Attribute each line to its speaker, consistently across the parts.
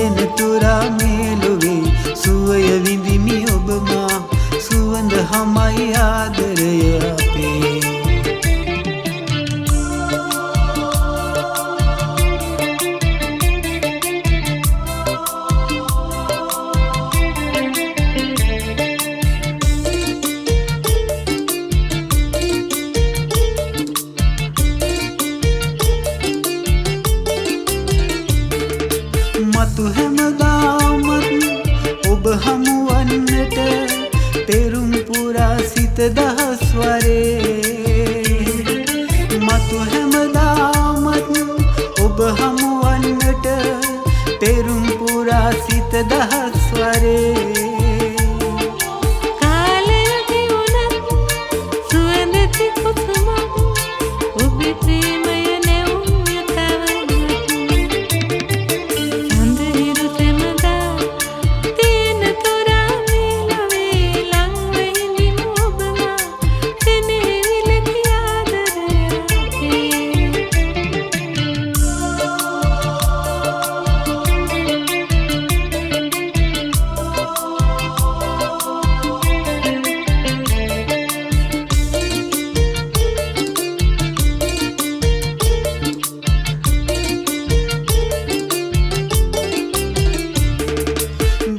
Speaker 1: දිලෙන තුරා මේලොවේ සුවය විඳිමි ඔබ මා සුවඳ හමයි ආදරය අපේ මතු හැමදාමත් ඔබ හමුවන්නට පෙරුම් පුරා සිත දහස් වරේ මතු හැමදාමත් ඔබ හමුවන්නට පෙරුම් පුරා සිත දහස් වරේ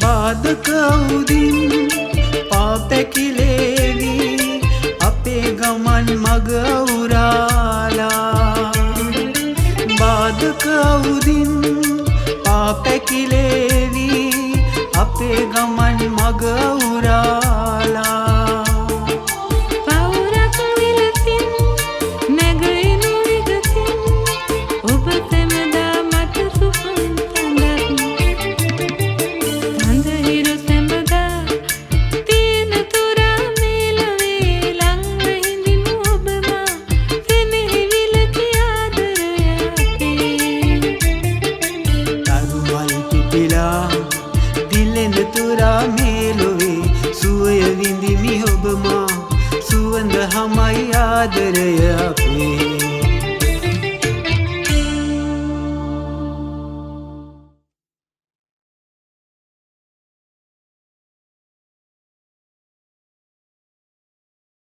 Speaker 1: බාධක උදින් පාපැකිලේවි අපේ ගමන් මග අවුරාලා බාධක උදින් පාපැකිලේවි අපේ ගමන් මග අවුරාලා දිලෙන තුරා මේලොවේ සුවය විඳිමි ඔබ මා සුවඳ හමයි ආදරය අපේ